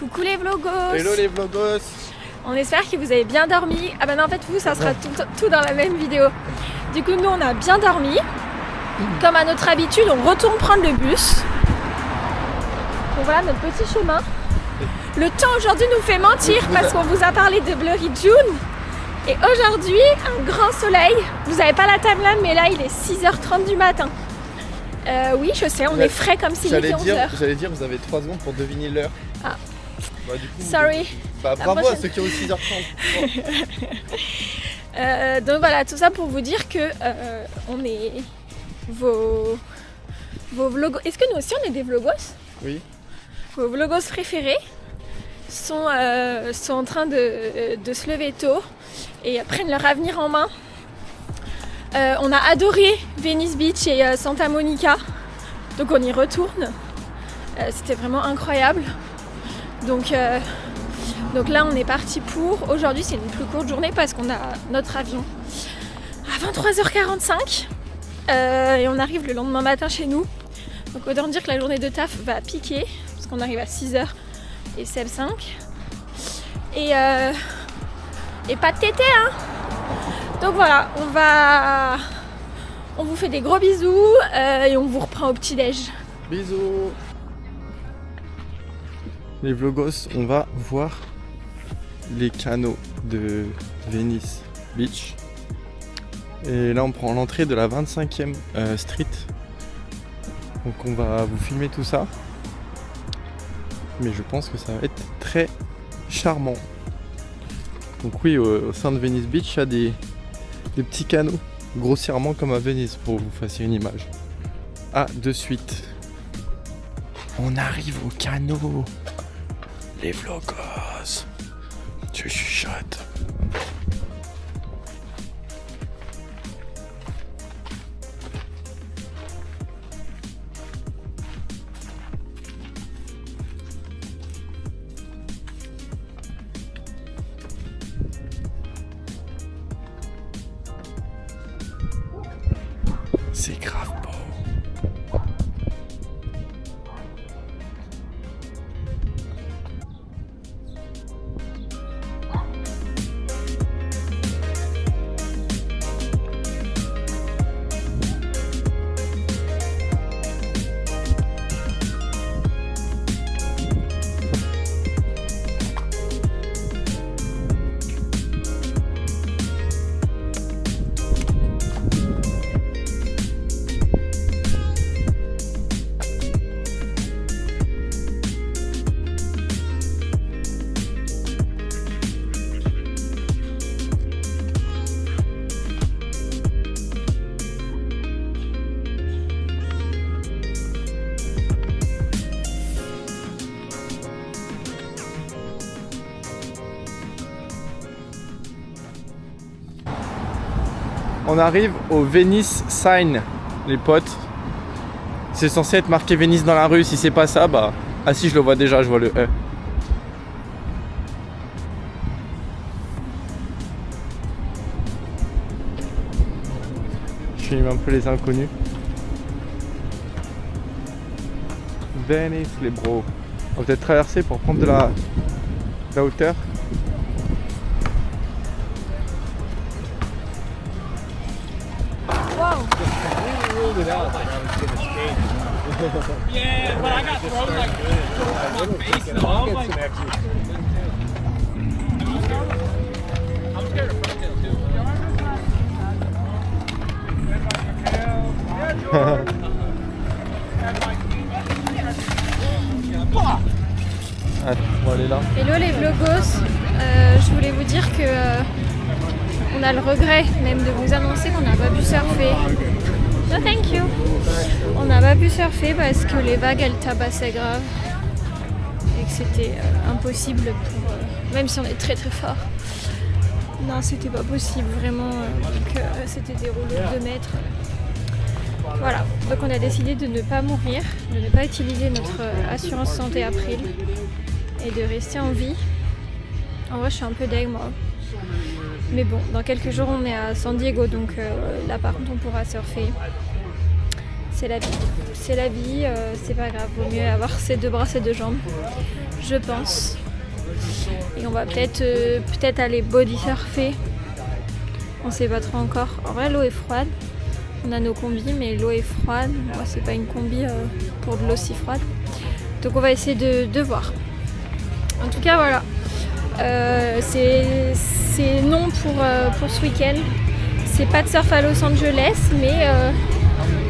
Coucou les vlogos. Hello les vlogos. On espère que vous avez bien dormi. Ah bah non, en fait vous ça sera tout dans la même vidéo. Du coup nous on a bien dormi. Comme à notre habitude on retourne prendre le bus. Donc voilà notre petit chemin. Le temps aujourd'hui nous fait mentir parce qu'on vous a parlé de Blurry June. Et aujourd'hui un grand soleil. Vous n'avez pas la timeline mais là il est 6h30 du matin. Oui je sais, on est frais comme s'il était 11h. J'allais dire vous avez 3 secondes pour deviner l'heure. Ah. Bah, du coup, sorry. Bravo à ceux qui ont eu 6h30. Donc voilà, tout ça pour vous dire que on est vos vlogos. Est-ce que nous aussi on est des vlogos? Oui. Vos vlogos préférés sont en train de se lever tôt et prennent leur avenir en main. On a adoré Venice Beach et Santa Monica, donc on y retourne. C'était vraiment incroyable. Donc là on est parti pour... Aujourd'hui c'est une plus courte journée parce qu'on a notre avion à 23h45 et on arrive le lendemain matin chez nous. Donc autant dire que la journée de taf va piquer parce qu'on arrive à 6h et c'est le 5. Et pas de tété hein. Donc voilà, on vous fait des gros bisous et on vous reprend au petit-déj. Bisous. Les vlogos, on va voir les canaux de Venice Beach. Et là on prend l'entrée de la 25e street. Donc on va vous filmer tout ça. Mais je pense que ça va être très charmant. Donc oui, au sein de Venice Beach, il y a des petits canaux, grossièrement comme à Venise, pour que vous fassiez une image. Ah, de suite. On arrive au canot. Les vlogos. Je chuchote. C'est grave beau. On arrive au Venice Sign, les potes. C'est censé être marqué Venise dans la rue. Si c'est pas ça, bah... Ah si, je le vois déjà, je vois le E. Je filme un peu les inconnus. Venice, les bros. On va peut-être traverser pour prendre de la hauteur. Yeah, but I got thrown like my face and all. I'm scared of front tail too. Ah, bon, elle est là. Hello les vlogos, je voulais vous dire que on a le regret même de vous annoncer qu'on n'a pas pu surfer. No thank you. On n'a pas pu surfer parce que les vagues elles tabassaient grave et que c'était impossible pour même si on est très très fort. Non c'était pas possible vraiment que c'était des rouleaux de 2 mètres. Voilà, donc on a décidé de ne pas mourir, de ne pas utiliser notre assurance santé April et de rester en vie. En vrai je suis un peu deg moi. Mais bon, dans quelques jours on est à San Diego donc là par contre on pourra surfer. c'est la vie. C'est la vie, c'est pas grave, vaut mieux avoir ses 2 bras, ses 2 jambes, je pense. Et on va peut-être aller body surfer. On sait pas trop encore. En vrai, l'eau est froide. On a nos combis, mais l'eau est froide. Moi, c'est pas une combi pour de l'eau si froide. Donc, on va essayer de voir. En tout cas, voilà. C'est non pour ce week-end. C'est pas de surf à Los Angeles, mais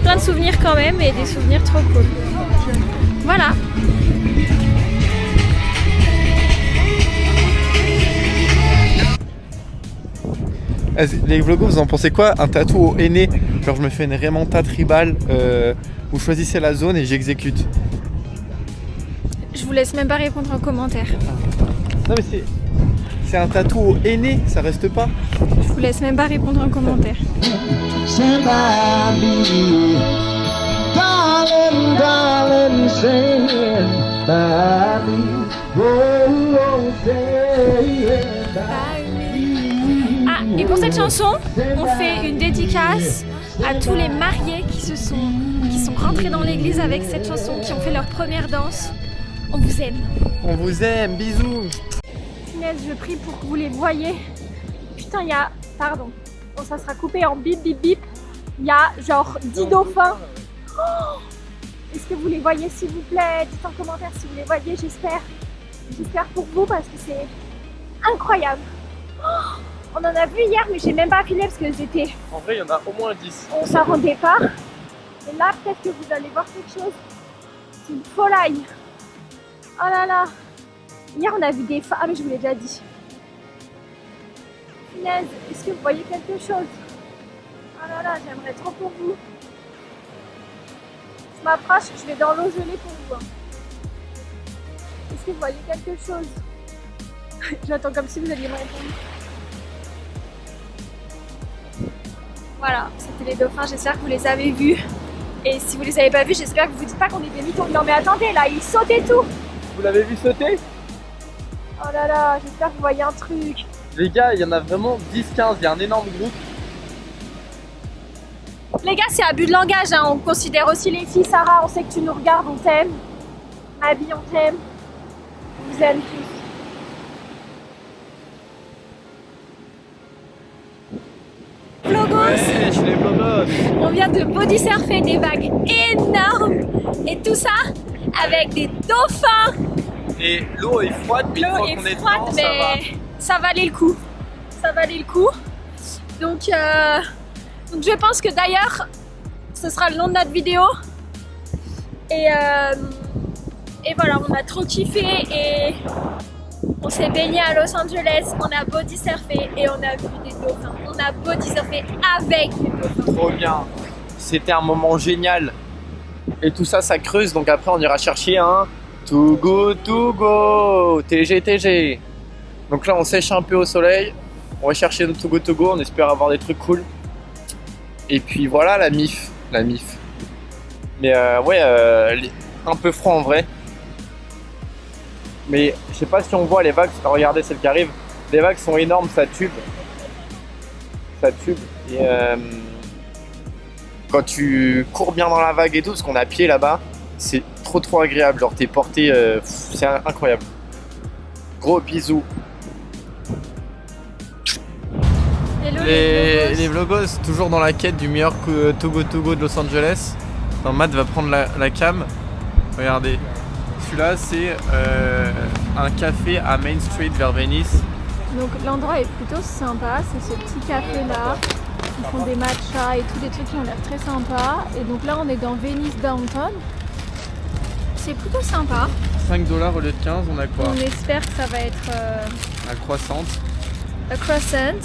plein de souvenirs quand même et des souvenirs trop cool. Voilà. Les vloggos, vous en pensez quoi? Un tatou au henné, genre je me fais une Raymanta tribal, vous choisissez la zone et j'exécute. Je vous laisse même pas répondre en commentaire. Non mais c'est un tatou au henné, ça reste pas. Je vous laisse même pas répondre en commentaire. Ah, et pour cette chanson, on fait une dédicace à tous les mariés qui sont rentrés dans l'église avec cette chanson, qui ont fait leur première danse. On vous aime. On vous aime, bisous. Punaise, je prie pour que vous les voyez. Putain, il y a... Pardon. Bon, ça sera coupé en bip bip bip. Il y a genre 10 dauphins. Oh, est-ce que vous les voyez s'il vous plaît? Dites en commentaire si vous les voyez, j'espère. J'espère pour vous parce que c'est incroyable. Oh, on en a vu hier mais j'ai même pas filmé parce que j'étais... En vrai, il y en a au moins 10. On s'en rendait pas. Et là, peut-être que vous allez voir quelque chose. C'est une volaille. Oh là là. Hier, on a vu des... Ah mais je vous l'ai déjà dit. Punaise, est-ce que vous voyez quelque chose? Oh là là, j'aimerais trop pour vous. Je m'approche, je vais dans l'eau gelée pour vous. Est-ce que vous voyez quelque chose? J'attends comme si vous alliez me répondre. Voilà, c'était les dauphins, j'espère que vous les avez vus. Et si vous les avez pas vus, j'espère que vous dites pas qu'on est des mythos. Non mais attendez, là, ils sautent et tout. Vous l'avez vu sauter? Oh là là, j'espère que vous voyez un truc. Les gars, il y en a vraiment 10-15, il y a un énorme groupe. Les gars, c'est abus de langage, hein. On considère aussi les filles. Sarah, on sait que tu nous regardes, on t'aime. Abby, on t'aime. On vous aime tous. Vlogos, Ouais, je les vlogos. on vient de body surfer des vagues énormes et tout ça avec des dauphins. Et l'eau est froide, mais une L'eau fois est qu'on est froide, dedans, mais ça valait le coup. Ça valait le coup. Donc je pense que d'ailleurs, ce sera le nom de notre vidéo. Et voilà, on a trop kiffé et on s'est baigné à Los Angeles, on a body surfé et on a vu des dauphins. On a body surfé avec des dauphins. Trop bien. C'était un moment génial. Et tout ça, ça creuse. Donc après, on ira chercher un To Go, TG. Donc là, on sèche un peu au soleil. On va chercher notre To Go. On espère avoir des trucs cool. Et puis voilà, la mif. Mais un peu froid en vrai. Mais je sais pas si on voit les vagues. Regardez celle qui arrive. Les vagues sont énormes, ça tube. Et quand tu cours bien dans la vague et tout, parce qu'on a pied là-bas, c'est trop agréable. Genre t'es porté, c'est incroyable. Gros bisous. Hello Les vlogos, toujours dans la quête du meilleur To Go de Los Angeles. Attends, Matt va prendre la cam. Regardez. Celui-là, c'est un café à Main Street vers Venice. Donc l'endroit est plutôt sympa, c'est ce petit café là. Ils font des matchas et tous des trucs qui ont l'air très sympas. Et donc là on est dans Venice Downtown. C'est plutôt sympa. 5$ au lieu de 15, on a quoi? On espère que ça va être Un croissant. a croissant.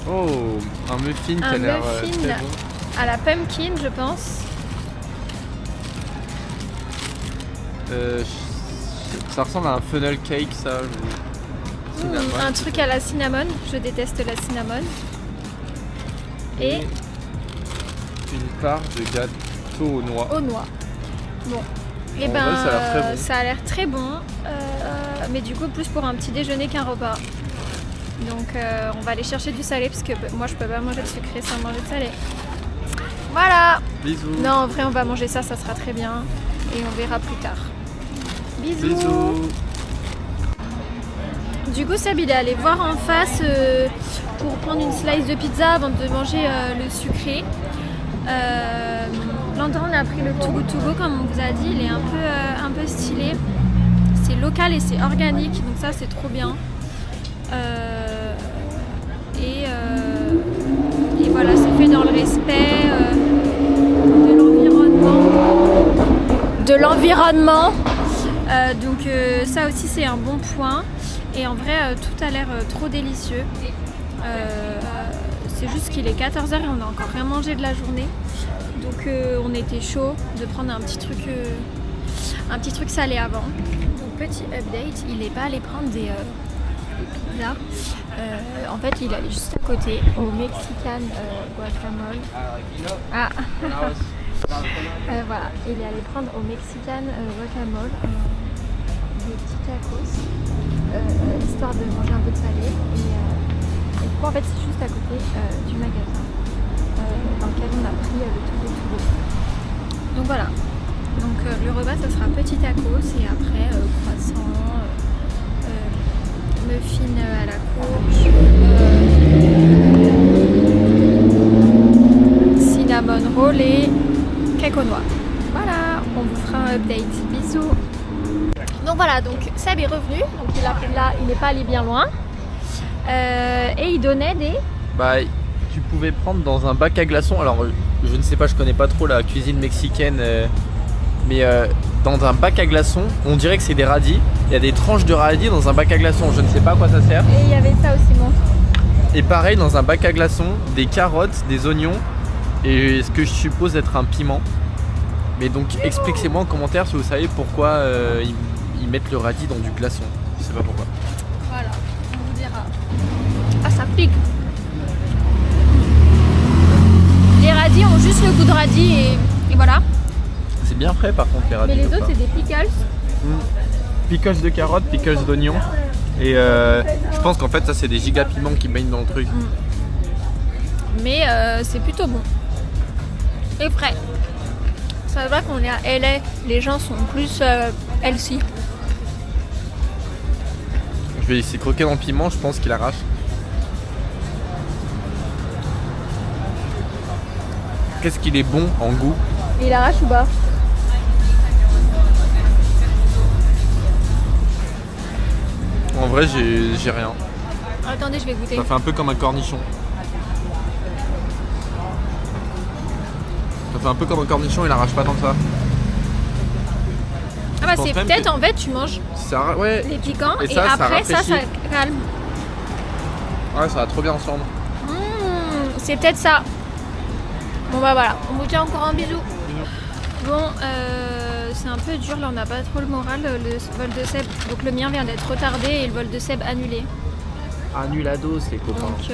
Oh, un muffin qui a Un l'air muffin. très bon. À la pumpkin je pense. Ça ressemble à un funnel cake, ça. Cinnamon. Un truc à la cinnamon, je déteste la cinnamon. Et une part de gâteau aux noix. aux noix. Bon, et En ben vrai, ça a l'air très bon. ça a l'air très bon, mais du coup plus pour un petit déjeuner qu'un repas. Donc on va aller chercher du salé parce que moi je peux pas manger de sucré sans manger de salé. Voilà. Bisous. Non, en vrai on va manger ça sera très bien et on verra plus tard. Bisous. Bisous. Du coup Seb il est allé voir en face pour prendre une slice de pizza avant de manger le sucré. L'endroit on a pris le Too Good To Go comme on vous a dit, il est un peu stylé. C'est local et c'est organique donc ça c'est trop bien. Et voilà, c'est fait dans le respect de l'environnement. Donc ça aussi c'est un bon point. Et en vrai tout a l'air trop délicieux. C'est juste qu'il est 14h et on n'a encore rien mangé de la journée. Donc on était chaud de prendre un petit truc salé avant. Donc petit update, il n'est pas allé prendre des pizzas. En fait il allait juste à côté au Mexican Guacamole. Ah voilà, il est allé prendre au Mexican Guacamole des petits tacos histoire de manger un peu de salé et du coup en fait c'est juste à côté du magasin dans lequel on a pris le Too Good To Go. Donc voilà, donc le repas ça sera petit tacos et après croissant, muffin à la courge, cinnamon roll et cake aux noix. Voilà, on vous fera un update. Bisous. Donc voilà, donc Seb est revenu, donc il n'est pas allé bien loin et il donnait des... Bah, tu pouvais prendre dans un bac à glaçons. Alors, je ne sais pas, je connais pas trop la cuisine mexicaine, mais dans un bac à glaçons, on dirait que c'est des radis. Il y a des tranches de radis dans un bac à glaçons. Je ne sais pas à quoi ça sert. Et il y avait ça aussi, mon. Et pareil, dans un bac à glaçons, des carottes, des oignons et ce que je suppose être un piment. Mais donc, expliquez-moi en commentaire si vous savez pourquoi ils mettent le radis dans du glaçon. Je sais pas pourquoi. Voilà, on vous dira. Ah, ça pique. Les radis ont juste le goût de radis et voilà. C'est bien frais par contre les radis. Mais les je autres crois. c'est des pickles. Pickles de carottes, pickles d'oignons. Et je pense qu'en fait ça c'est des giga piments qui baignent dans le truc. Mais c'est plutôt bon. Et frais. Ça va qu'on est à LA, les gens sont plus healthy. Je vais essayer de croquer dans le piment, je pense qu'il arrache. Qu'est-ce qu'il est bon en goût? Il arrache ou pas? En vrai j'ai rien. Attendez, je vais goûter. Ça fait un peu comme un cornichon. Ça fait un peu comme un cornichon, il arrache pas tant que ça. Ah bah pense c'est même peut-être que- en fait tu manges Ouais, les piquants Et et, ça, ça après ça rafraîchit. calme. ouais, ça va trop bien ensemble. C'est peut-être ça. Bon bah voilà, on vous tient encore un bisou. Bon, c'est un peu dur là, on n'a pas trop le moral. Le vol de Seb, donc le mien vient d'être retardé et le vol de Seb annulé. Annulados les copains. Donc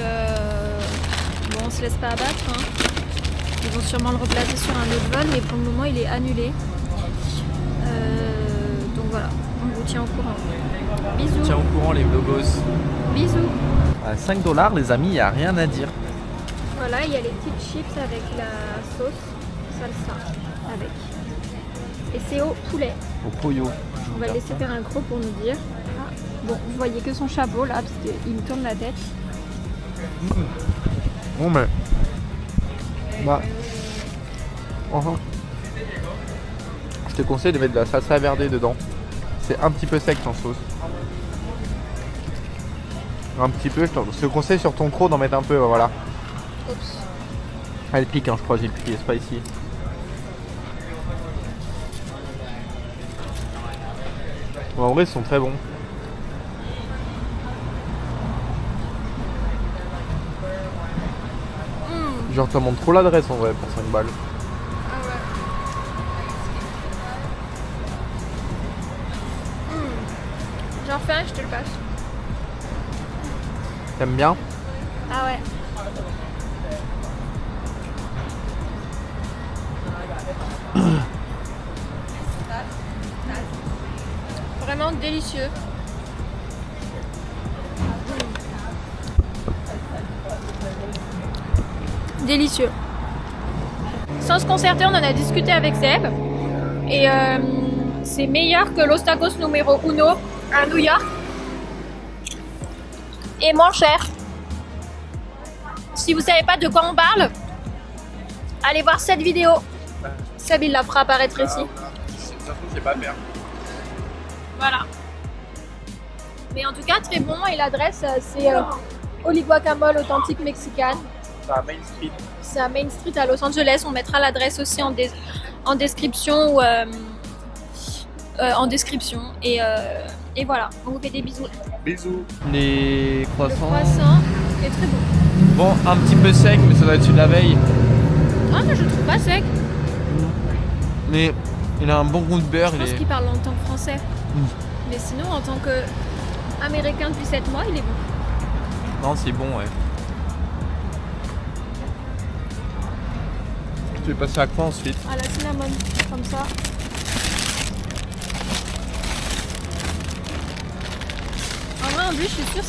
bon, on se laisse pas abattre. Hein. Ils vont sûrement le replacer sur un autre vol, mais pour le moment il est annulé. Donc voilà, on vous tient au courant. Bisous. Tiens au courant les vlogos. Bisous. À 5$ les amis, il n'y a rien à dire. Voilà, il y a les petites chips avec la sauce salsa avec. Et c'est au poulet. Au pollo. On va le laisser faire un gros pour nous dire. Ah, bon, vous voyez que son chapeau là, parce qu'il me tourne la tête. Bon mais... Bah... Je te conseille de mettre de la salsa verde dedans. C'est un petit peu sec en sauce. Un petit peu, je te conseille sur ton croc d'en mettre un peu, voilà. Oups. Elle pique, hein, je crois, j'ai le pied spicy. Bon, en vrai, ils sont très bons. Genre, t'en montres trop l'adresse en vrai pour 5 balles. Ah ouais. J'en fais un, je te le passe. T'aimes bien? Ah ouais. Vraiment délicieux. délicieux. Sans se concerter, on en a discuté avec Seb. Et c'est meilleur que Los Tacos numéro 1 à New York. Et moins cher. Si vous savez pas de quoi on parle, allez voir cette vidéo. Seb, il la fera apparaître ici. C'est pas faire. Voilà. Mais en tout cas, très bon. Et l'adresse, c'est Oli Guacamole authentique mexicaine. C'est à Main Street. C'est à Main Street à Los Angeles. On mettra l'adresse aussi en description ou en description. Et voilà. On vous fait des bisous. Bisous. Les Le croissants. croissant est très bon. Bon, un petit peu sec, mais ça doit être celui de la veille. Ah, mais je le trouve pas sec. Mais il a un bon goût de beurre. Je pense qu'il parle en tant que français. Mais sinon, en tant qu'américain depuis 7 mois, il est bon. Non, c'est bon, ouais. Tu veux passer à quoi ensuite? À la cinnamon, comme ça. En vrai, en plus, je suis sûre,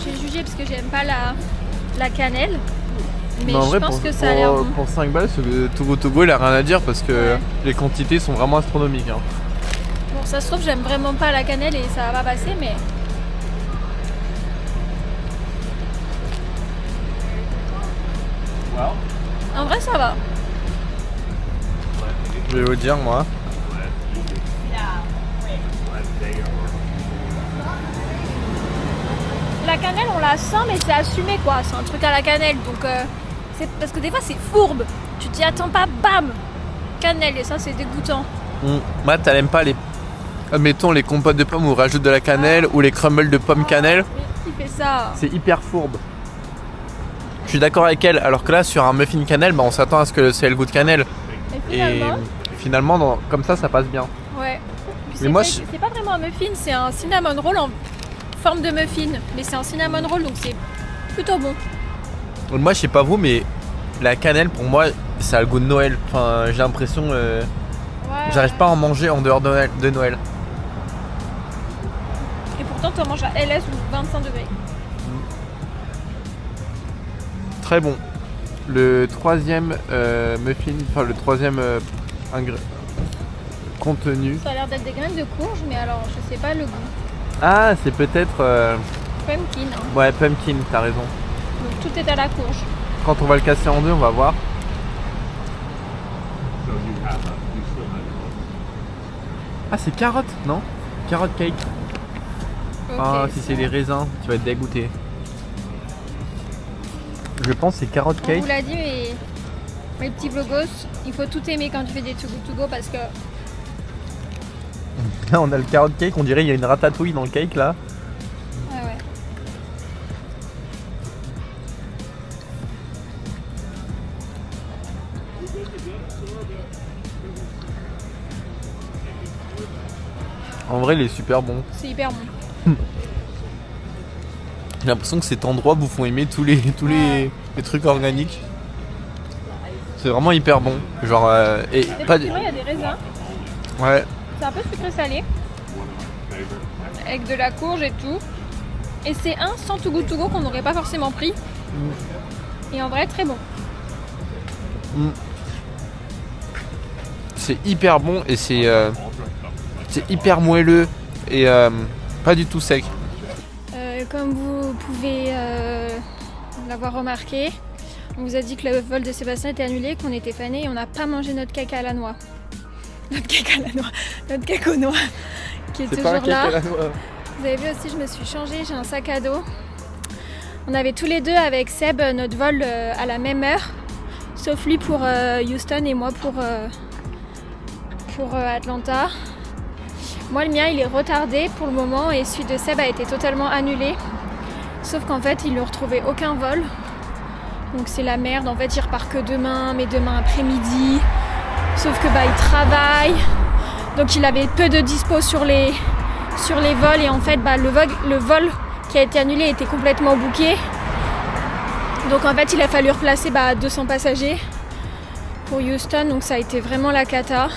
j'ai jugé parce que j'aime pas la cannelle. Mais en je vrai, pense que ça a l'air bon. pour 5 balles, ce Togo il a rien à dire parce que Ouais. les quantités sont vraiment astronomiques. Hein. Bon, ça se trouve, j'aime vraiment pas la cannelle et ça va pas passer, mais. En vrai, ça va. Je vais vous dire, moi. La cannelle, on la sent, mais c'est assumé quoi. C'est un truc à la cannelle. Donc, c'est parce que des fois, c'est fourbe. Tu t'y attends pas, bam! Cannelle, et ça, c'est dégoûtant. Matt, t'aimes pas les. Admettons les compotes de pommes où on rajoute de la cannelle ou les crumbles de pommes cannelle. Mais qui fait ça? C'est hyper fourbe. Je suis d'accord avec elle, alors que là, sur un muffin cannelle, bah, on s'attend à ce que c'est le goût de cannelle. Et finalement, comme ça passe bien. Ouais. Puis Mais moi, c'est pas vraiment un muffin, c'est un cinnamon roll en forme de muffin. Mais c'est un cinnamon roll, donc c'est plutôt bon. Moi, je sais pas vous, mais la cannelle, pour moi, ça a le goût de Noël. Enfin, j'ai l'impression. Ouais, J'arrive pas à en manger en dehors de Noël. Et pourtant, tu en manges à LS ou 25 degrés. Très bon. Le troisième muffin, enfin le troisième contenu. Ça a l'air d'être des graines de courge, mais alors je sais pas le goût. Ah, c'est peut-être. Pumpkin, hein. Ouais, pumpkin, t'as raison. Donc tout est à la courge. Quand on va le casser en deux, on va voir. Ah, c'est carotte, non? Carotte cake. Ah, Ok, si c'est des raisins, tu vas être dégoûté. Je pense que c'est carotte On cake. vous l'a dit, mais mes petits vlogos, il faut tout aimer quand tu fais des to go parce que Là, on a le carotte cake, on dirait qu'il y a une ratatouille dans le cake là. ouais. En vrai, il est super bon. C'est hyper bon. J'ai l'impression que cet endroit vous font aimer tous les trucs organiques. C'est vraiment hyper bon. Genre et pas Effectivement, il y a des raisins. ouais. C'est un peu sucré salé. Avec de la courge et tout. Et c'est un sans to go qu'on n'aurait pas forcément pris. Et en vrai, très bon. C'est hyper bon et c'est hyper moelleux et pas du tout sec. Comme vous pouvez l'avoir remarqué, on vous a dit que le vol de Sébastien était annulé, qu'on était fanés et on n'a pas mangé notre cake à la noix. Notre cake aux noix, qui est toujours là. Vous avez vu aussi, je me suis changée, j'ai un sac à dos. On avait tous les deux avec Seb notre vol à la même heure, sauf lui pour Houston et moi pour Atlanta. Moi, le mien, il est retardé pour le moment et celui de Seb a été totalement annulé. Sauf qu'en fait, il ne retrouvait aucun vol. Donc c'est la merde. En fait, il repart que demain, mais demain après-midi. Sauf que il travaille. Donc il avait peu de dispo sur les vols. Et en fait, le vol qui a été annulé était complètement booké. Donc en fait, il a fallu replacer 200 passagers pour Houston. Donc ça a été vraiment la cata.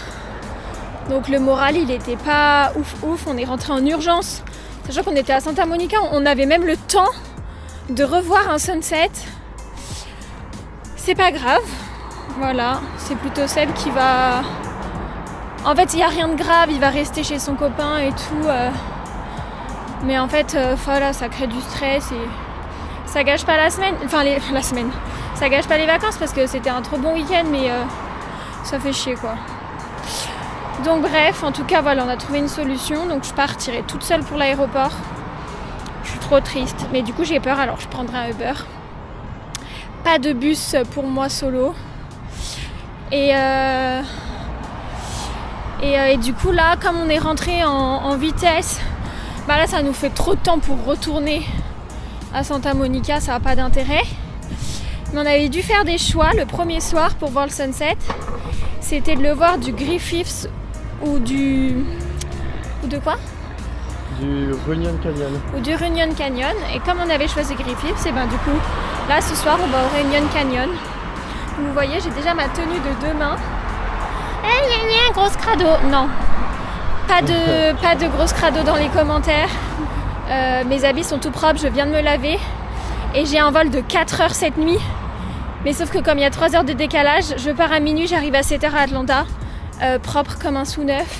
Donc le moral, il était pas ouf. On est rentré en urgence. Sachant qu'on était à Santa Monica, on avait même le temps de revoir un sunset. c'est pas grave. Voilà, c'est plutôt celle qui va... En fait, il n'y a rien de grave, il va rester chez son copain et tout. Mais en fait, voilà, ça crée du stress et ça gâche pas la semaine. Enfin, la semaine. Ça gâche pas les vacances parce que c'était un trop bon week-end, mais ça fait chier, quoi. Donc bref, en tout cas, voilà, on a trouvé une solution. Donc je partirai toute seule pour l'aéroport. Je suis trop triste. Mais du coup, j'ai peur, alors je prendrai un Uber. Pas de bus pour moi solo. Et du coup là, comme on est rentré en vitesse, bah là ça nous fait trop de temps pour retourner à Santa Monica, ça n'a pas d'intérêt. Mais on avait dû faire des choix le premier soir pour voir le sunset. C'était de le voir du Griffiths ou de quoi ? Du Runyon Canyon. Ou du Runyon Canyon. Et comme on avait choisi Griffiths, et ben du coup là ce soir on va au Runyon Canyon. Vous voyez, j'ai déjà ma tenue de demain. Grosse crado. Non, pas de grosse crado dans les commentaires. Mes habits sont tout propres, je viens de me laver. Et j'ai un vol de 4 heures cette nuit. Mais sauf que comme il y a 3 heures de décalage, je pars à minuit, j'arrive à 7 heures à Atlanta. Propre comme un sous neuf.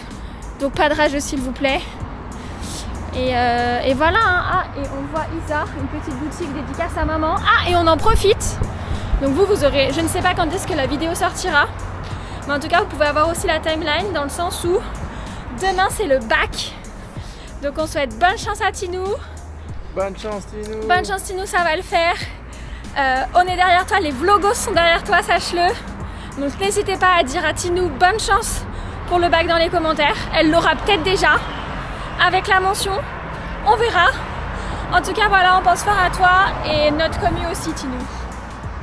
Donc pas de rage s'il vous plaît. Et voilà. Hein. Ah, et on voit Isa, une petite boutique dédicace à maman. Ah, et on en profite. Donc vous aurez, je ne sais pas quand est-ce que la vidéo sortira. Mais en tout cas, vous pouvez avoir aussi la timeline dans le sens où demain c'est le bac. Donc on souhaite bonne chance à Tinou. Bonne chance Tinou. Bonne chance Tinou, ça va le faire. On est derrière toi, les vlogos sont derrière toi, sache-le. Donc n'hésitez pas à dire à Tinou bonne chance pour le bac dans les commentaires. Elle l'aura peut-être déjà avec la mention. On verra. En tout cas, voilà, on pense fort à toi et notre commu aussi, Tinou.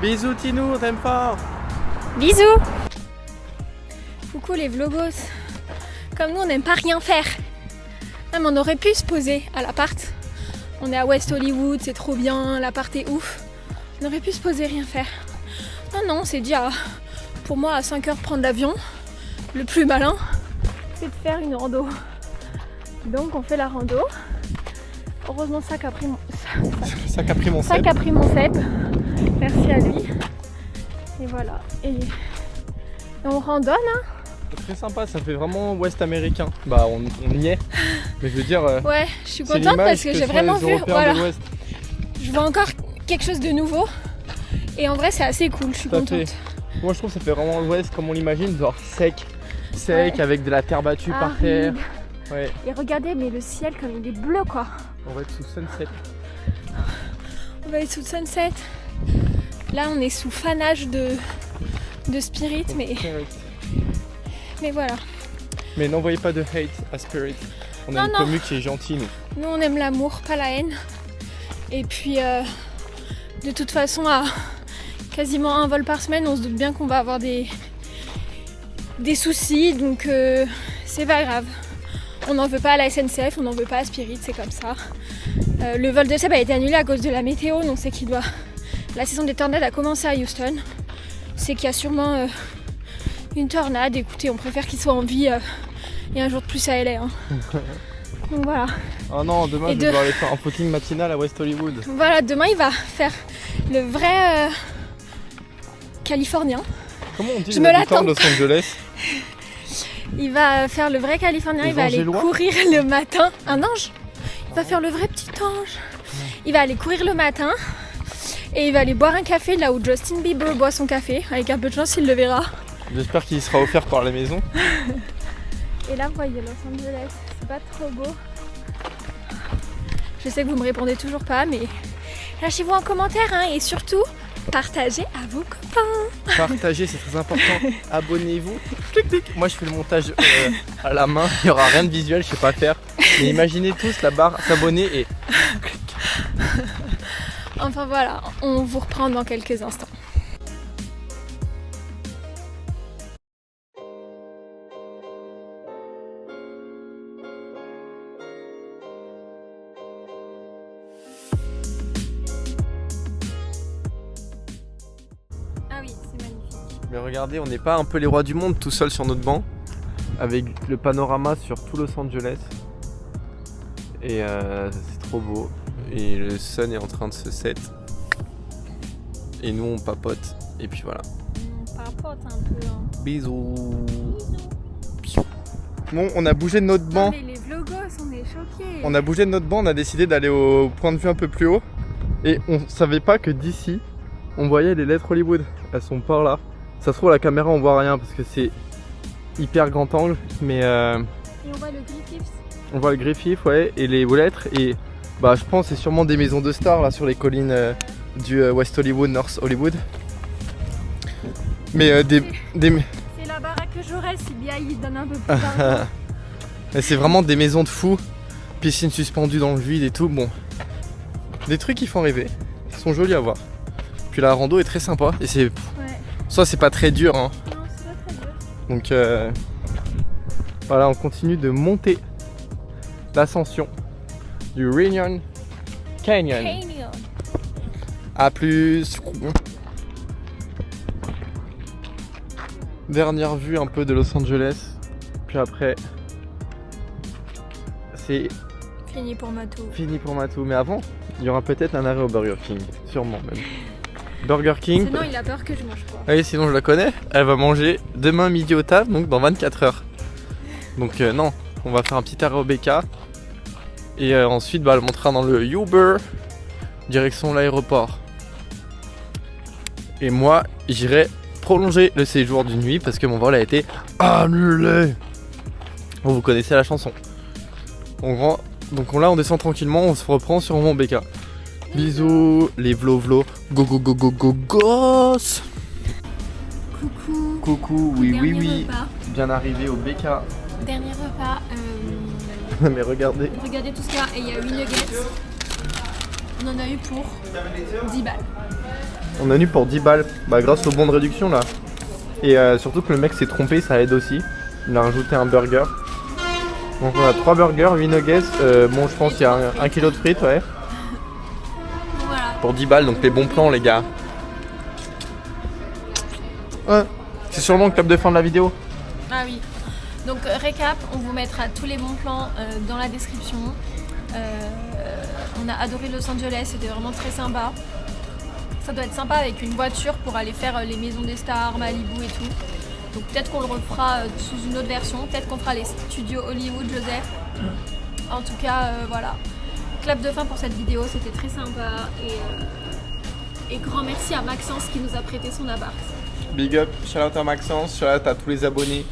Bisous Tinou, on t'aime fort. Bisous. Coucou les vlogos. Comme nous, on n'aime pas rien faire. Même on aurait pu se poser à l'appart. On est à West Hollywood, c'est trop bien, l'appart est ouf. On aurait pu se poser, rien faire. Non, on s'est dit, pour moi, à 5 heures prendre l'avion. Le plus malin, c'est de faire une rando. Donc on fait la rando. Heureusement, Sac a pris mon cep. Merci à lui. Et voilà. Et on randonne. Hein. C'est très sympa, ça fait vraiment ouest américain. Bah on y est. Mais je veux dire. Ouais, je suis contente parce que j'ai vraiment vu. Voilà. Je vois encore quelque chose de nouveau. Et en vrai, c'est assez cool. Je suis contente. Moi, je trouve que ça fait vraiment l'ouest comme on l'imagine, genre sec, ouais. Avec de la terre battue par terre. Ouais. Et regardez, mais le ciel comme il est bleu, quoi. On va être sous sunset. On va être sous sunset. Là, on est sous fanage de Spirit, mais voilà. Mais n'envoyez pas de hate à Spirit. On a une commu qui est gentille, nous. Nous, on aime l'amour, pas la haine. Et puis, de toute façon, à quasiment un vol par semaine, on se doute bien qu'on va avoir des soucis, donc c'est pas grave. On n'en veut pas à la SNCF, on n'en veut pas à Spirit, c'est comme ça. Le vol de Seb a été annulé à cause de la météo, donc c'est qu'il doit... La saison des tornades a commencé à Houston. C'est qu'il y a sûrement une tornade. Écoutez, on préfère qu'il soit en vie et un jour de plus à LA. Hein. Donc voilà. Oh non, demain je vais devoir aller faire un footing matinal à West Hollywood. Voilà, demain il va faire le vrai Californien. Comment on dit les habitants de Los Angeles? Il va faire le vrai Californien, il va aller courir le matin. Un ange? Il va faire le vrai petit ange. Il va aller courir le matin et il va aller boire un café là où Justin Bieber boit son café. Avec un peu de chance, il le verra. J'espère qu'il sera offert par la maison. Et là, vous voyez Los Angeles, c'est pas trop beau. Je sais que vous me répondez toujours pas, mais lâchez-vous en commentaire hein, et surtout, partagez à vos copains. Partagez, c'est très important. Abonnez-vous. Clic, clic. Moi, je fais le montage à la main. Il n'y aura rien de visuel, je sais pas faire. Mais imaginez tous la barre s'abonner et clic. Enfin voilà, on vous reprend dans quelques instants. Ah oui, c'est magnifique. Mais regardez, on n'est pas un peu les rois du monde tout seul sur notre banc, avec le panorama sur tout Los Angeles. Et c'est trop beau. Et le sun est en train de se set. Et nous on papote Et puis voilà. Par pote un peu. Hein. Bisous. Bon, on a bougé de notre banc. Non, mais les vlogos, on est choqués. On a bougé de notre banc, on a décidé d'aller au point de vue un peu plus haut. Et on savait pas que d'ici, on voyait les lettres Hollywood. Elles sont par là. Ça se trouve, à la caméra, on voit rien parce que c'est hyper grand angle. Mais Et on voit le Griffiths. on voit le Griffith, ouais, et les lettres. Et bah, je pense que c'est sûrement des maisons de stars là sur les collines du West Hollywood, North Hollywood. Mais C'est la baraque que j'aurais si bien il donne un peu plus d'argent. Et c'est vraiment des maisons de fous, piscine suspendue dans le vide et tout, bon. Des trucs qui font rêver, qui sont jolis à voir. Puis la rando est très sympa et c'est... Ouais. Soit c'est pas très dur, hein. Non, c'est pas très dur. Donc voilà, on continue de monter l'ascension du Reunion Canyon. Canyon. A plus. Dernière vue un peu de Los Angeles, puis après c'est Fini pour Matou. fini pour Matou. Mais avant, il y aura peut-être un arrêt au Burger King, sûrement même. Burger King. Sinon, il a peur que je mange pas. Ah oui, sinon je la connais. Elle va manger demain midi au taf, donc dans 24 heures. Donc non, on va faire un petit arrêt au BK. Et ensuite, bah, elle montera dans le Uber, direction l'aéroport. Et moi, j'irai prolonger le séjour d'une nuit parce que mon vol a été annulé. Bon, vous connaissez la chanson. Donc là, on descend tranquillement, on se reprend sur mon BK. Bisous, les vlo, go go go go go gosse. Coucou. Coucou, oui oui Dernier oui, repas. bien arrivé au BK. Dernier repas. Mais regardez. Regardez tout ça. Et il y a 8 nuggets. On en a eu pour 10 balles. On a eu pour 10 balles, bah, grâce au bon de réduction là. Et surtout que le mec s'est trompé, ça aide aussi. Il a rajouté un burger. Donc on a 3 burgers, 8 nuggets. Bon, je pense qu'il y a 1 kilo de frites, ouais. Voilà. Pour 10 balles, donc les bons plans, les gars. Ouais. C'est sûrement le clap de fin de la vidéo. Ah oui. Donc récap, on vous mettra tous les bons plans dans la description. On a adoré Los Angeles, c'était vraiment très sympa. Ça doit être sympa avec une voiture pour aller faire les maisons des stars, Malibu et tout. Donc peut-être qu'on le refera sous une autre version, peut-être qu'on fera les studios Hollywood, Joseph. En tout cas, voilà. Clap de fin pour cette vidéo, c'était très sympa. Et grand merci à Maxence qui nous a prêté son appart. Big up, shout out à Maxence, shout out à tous les abonnés.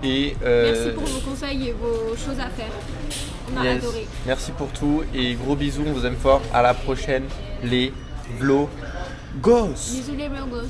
Et Merci pour vos conseils et vos choses à faire. On a yes. adoré. Merci pour tout et gros bisous, on vous aime fort. À la prochaine, les vlogs. Bisous les vlogos.